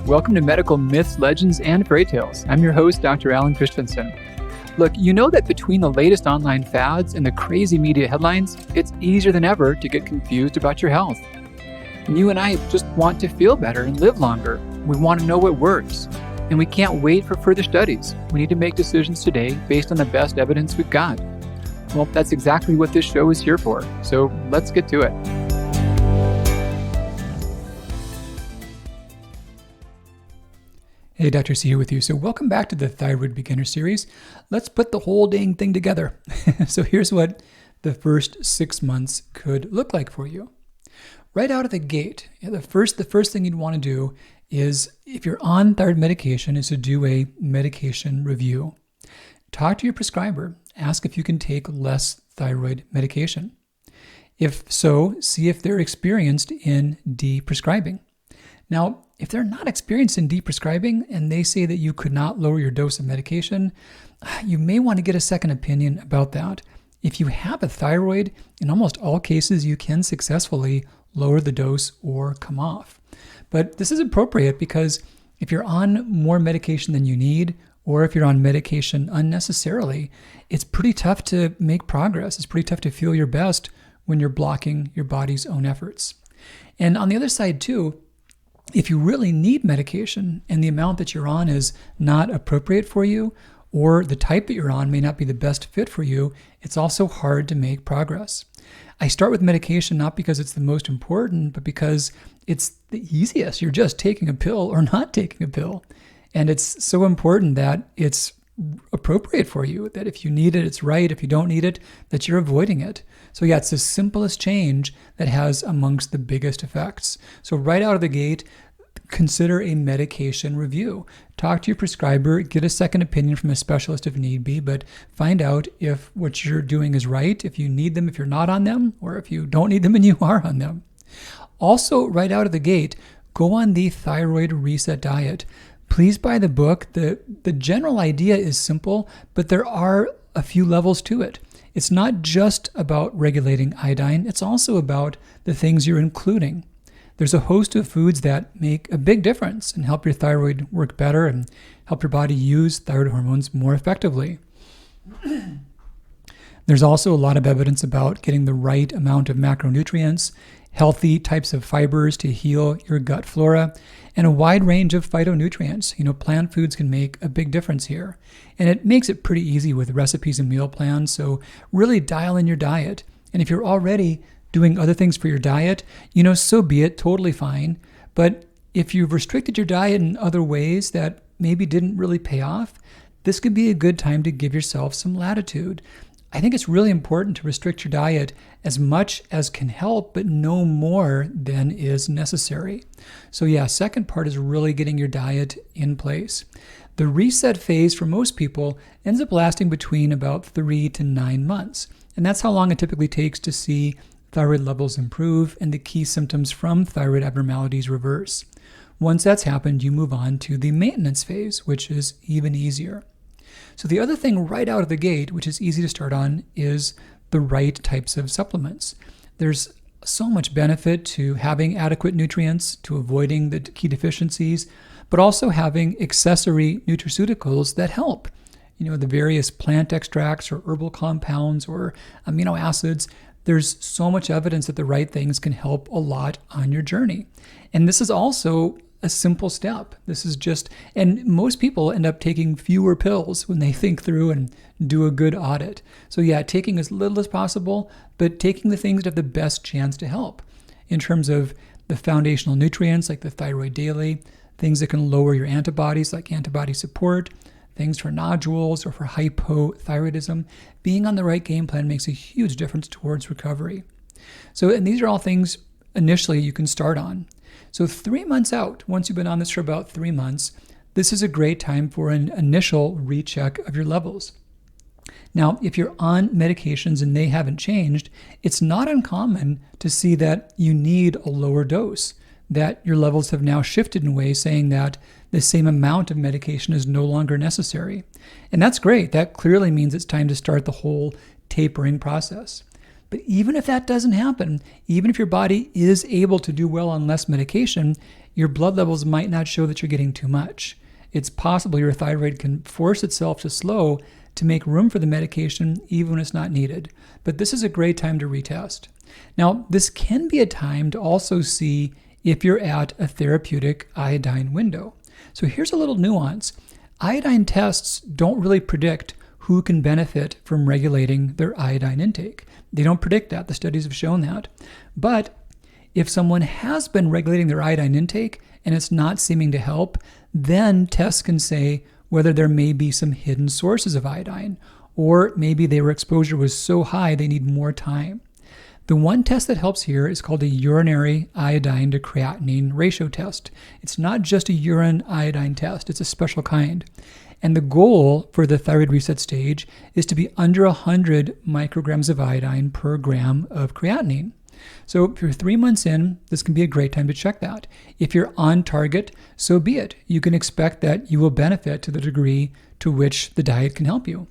Welcome to Medical Myths, Legends, and Fairy Tales. I'm your host, Dr. Alan Christianson. Look, you know that between the latest online fads and the crazy media headlines, it's easier than ever to get confused about your health. And you and I just want to feel better and live longer. We want to know what works. And we can't wait for further studies. We need to make decisions today based on the best evidence we've got. Well, that's exactly what this show is here for. So let's get to it. Hey, Dr. C here with you. So welcome back to the Thyroid Beginner Series. Let's put the whole dang thing together. So here's what the first 6 months could look like for you. Right out of the gate, the first thing you'd want to do is, if you're on thyroid medication, is to do a medication review. Talk to your prescriber. Ask if you can take less thyroid medication. If so, see if they're experienced in de-prescribing. Now, if they're not experienced in de-prescribing and they say that you could not lower your dose of medication, you may want to get a second opinion about that. If you have a thyroid, in almost all cases, you can successfully lower the dose or come off. But this is appropriate because if you're on more medication than you need, or if you're on medication unnecessarily, it's pretty tough to make progress. It's pretty tough to feel your best when you're blocking your body's own efforts. And on the other side too, if you really need medication and the amount that you're on is not appropriate for you, or the type that you're on may not be the best fit for you, it's also hard to make progress. I start with medication not because it's the most important, but because it's the easiest. You're just taking a pill or not taking a pill. And it's so important that it's appropriate for you, that if you need it, it's right. If you don't need it, that you're avoiding it. So yeah, it's the simplest change that has amongst the biggest effects. So right out of the gate, consider a medication review. Talk to your prescriber, get a second opinion from a specialist if need be, but find out if what you're doing is right, if you need them, if you're not on them, or if you don't need them and you are on them. Also, right out of the gate, go on the Thyroid Reset Diet. Please buy the book. The general idea is simple, but there are a few levels to it. It's not just about regulating iodine. It's also about the things you're including. There's a host of foods that make a big difference and help your thyroid work better and help your body use thyroid hormones more effectively. There's also a lot of evidence about getting the right amount of macronutrients, healthy types of fibers to heal your gut flora, and a wide range of phytonutrients. Plant foods can make a big difference here. And it makes it pretty easy with recipes and meal plans, so really dial in your diet. And if you're already doing other things for your diet, so be it, totally fine. But if you've restricted your diet in other ways that maybe didn't really pay off, this could be a good time to give yourself some latitude. I think it's really important to restrict your diet as much as can help, but no more than is necessary. So yeah, second part is really getting your diet in place. The reset phase for most people ends up lasting between about 3 to 9 months. And that's how long it typically takes to see thyroid levels improve and the key symptoms from thyroid abnormalities reverse. Once that's happened, you move on to the maintenance phase, which is even easier. So the other thing right out of the gate, which is easy to start on, is the right types of supplements. There's so much benefit to having adequate nutrients, to avoiding the key deficiencies, but also having accessory nutraceuticals that help. The various plant extracts or herbal compounds or amino acids. There's so much evidence that the right things can help a lot on your journey. And this is also a simple step. And most people end up taking fewer pills when they think through and do a good audit. So yeah, taking as little as possible, but taking the things that have the best chance to help in terms of the foundational nutrients like the thyroid daily, things that can lower your antibodies like antibody support, things for nodules or for hypothyroidism. Being on the right game plan makes a huge difference towards recovery. And these are all things initially you can start on. So 3 months out, once you've been on this for about 3 months, this is a great time for an initial recheck of your levels. Now, if you're on medications and they haven't changed, it's not uncommon to see that you need a lower dose, that your levels have now shifted in ways saying that the same amount of medication is no longer necessary. And that's great. That clearly means it's time to start the whole tapering process. But even if that doesn't happen, even if your body is able to do well on less medication, your blood levels might not show that you're getting too much. It's possible your thyroid can force itself to slow to make room for the medication even when it's not needed. But this is a great time to retest. Now, this can be a time to also see if you're at a therapeutic iodine window. So here's a little nuance. Iodine tests don't really predict who can benefit from regulating their iodine intake. They don't predict that. The studies have shown that. But if someone has been regulating their iodine intake and it's not seeming to help, then tests can say whether there may be some hidden sources of iodine, or maybe their exposure was so high they need more time. The one test that helps here is called a urinary iodine to creatinine ratio test. It's not just a urine iodine test, it's a special kind. And the goal for the thyroid reset stage is to be under 100 micrograms of iodine per gram of creatinine. So if you're 3 months in, this can be a great time to check that. If you're on target, so be it. You can expect that you will benefit to the degree to which the diet can help you.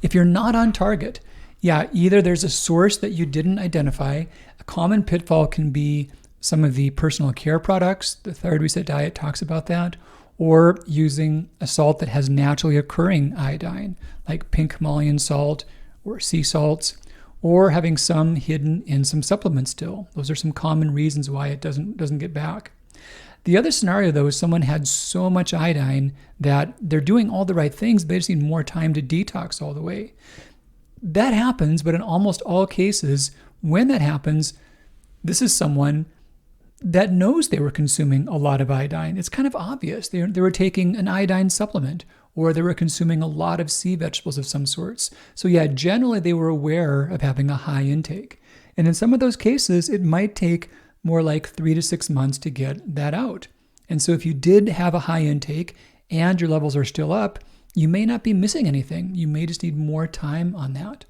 If you're not on target, either there's a source that you didn't identify. A common pitfall can be some of the personal care products. The Thyroid Reset Diet talks about that. Or using a salt that has naturally occurring iodine, like pink Himalayan salt or sea salts, or having some hidden in some supplements still. Those are some common reasons why it doesn't get back. The other scenario, though, is someone had so much iodine that they're doing all the right things, but they just need more time to detox all the way. That happens, but in almost all cases, when that happens, this is someone that knows they were consuming a lot of iodine. It's kind of obvious. They were taking an iodine supplement, or they were consuming a lot of sea vegetables of some sorts. So generally they were aware of having a high intake. And in some of those cases, it might take more like 3 to 6 months to get that out. And so if you did have a high intake and your levels are still up, you may not be missing anything. You may just need more time on that.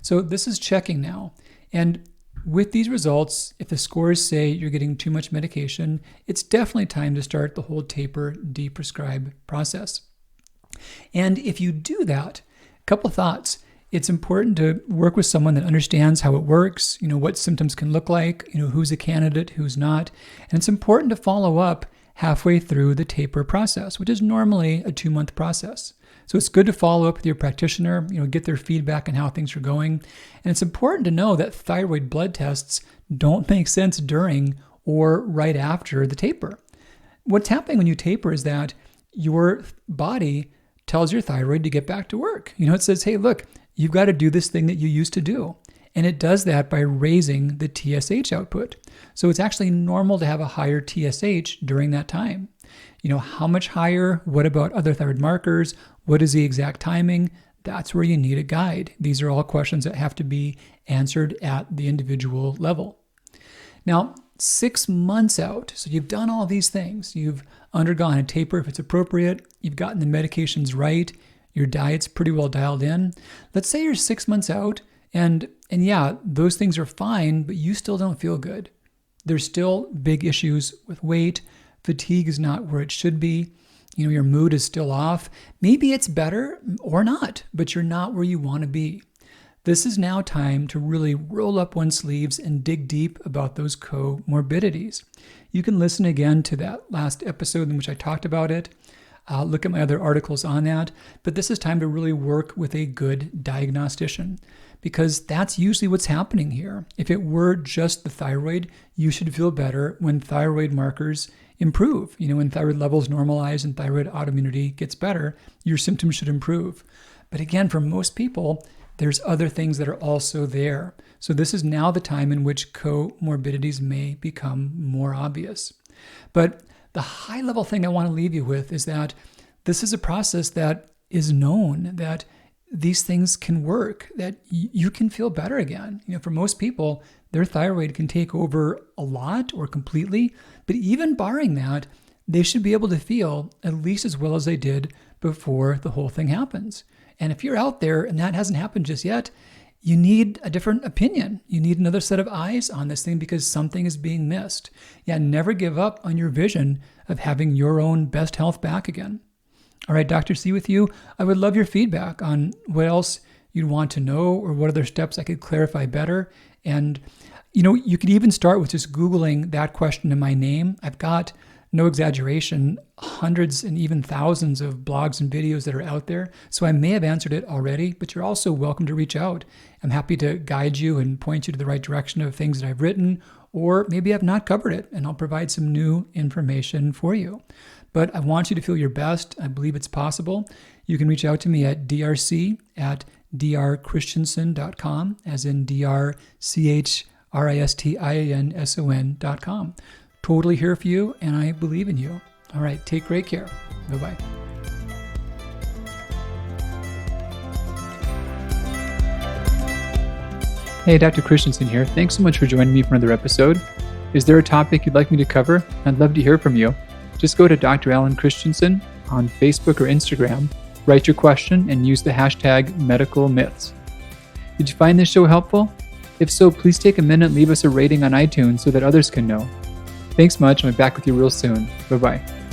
So this is checking now. And with these results, if the scores say you're getting too much medication, it's definitely time to start the whole taper deprescribe process. And if you do that, a couple thoughts. It's important to work with someone that understands how it works, what symptoms can look like, who's a candidate, who's not. And it's important to follow up halfway through the taper process, which is normally a 2-month process. So it's good to follow up with your practitioner, get their feedback on how things are going. And it's important to know that thyroid blood tests don't make sense during or right after the taper. What's happening when you taper is that your body tells your thyroid to get back to work. It says, hey, look, you've got to do this thing that you used to do. And it does that by raising the TSH output. So it's actually normal to have a higher TSH during that time. How much higher? What about other thyroid markers? What is the exact timing? That's where you need a guide. These are all questions that have to be answered at the individual level. Now, 6 months out, so you've done all these things. You've undergone a taper if it's appropriate. You've gotten the medications right. Your diet's pretty well dialed in. Let's say you're 6 months out and those things are fine, but you still don't feel good. There's still big issues with weight. Fatigue is not where it should be. Your mood is still off. Maybe it's better or not, but you're not where you want to be. This is now time to really roll up one's sleeves and dig deep about those comorbidities. You can listen again to that last episode in which I talked about it. Look at my other articles on that. But this is time to really work with a good diagnostician, because that's usually what's happening here. If it were just the thyroid, you should feel better when thyroid markers improve. When thyroid levels normalize and thyroid autoimmunity gets better, your symptoms should improve. But again, for most people, there's other things that are also there. So this is now the time in which comorbidities may become more obvious. But the high level thing I want to leave you with is that this is a process that is known, that these things can work, that you can feel better again. For most people, their thyroid can take over a lot or completely, but even barring that, they should be able to feel at least as well as they did before the whole thing happens. And if you're out there and that hasn't happened just yet, you need a different opinion. You need another set of eyes on this thing because something is being missed. Never give up on your vision of having your own best health back again. All right, Dr. C with you. I would love your feedback on what else you'd want to know, or what other steps I could clarify better. And, you could even start with just Googling that question in my name. I've got, no exaggeration, hundreds and even thousands of blogs and videos that are out there. So I may have answered it already, but you're also welcome to reach out. I'm happy to guide you and point you to the right direction of things that I've written, or maybe I've not covered it, and I'll provide some new information for you. But I want you to feel your best. I believe it's possible. You can reach out to me at drc@drchristianson.com, as in drchristianson.com. Totally here for you, and I believe in you. All right, take great care. Bye-bye. Hey, Dr. Christianson here. Thanks so much for joining me for another episode. Is there a topic you'd like me to cover? I'd love to hear from you. Just go to Dr. Alan Christianson on Facebook or Instagram, write your question, and use the hashtag #MedicalMyths. Did you find this show helpful? If so, please take a minute and leave us a rating on iTunes so that others can know. Thanks much. I'll be back with you real soon. Bye-bye.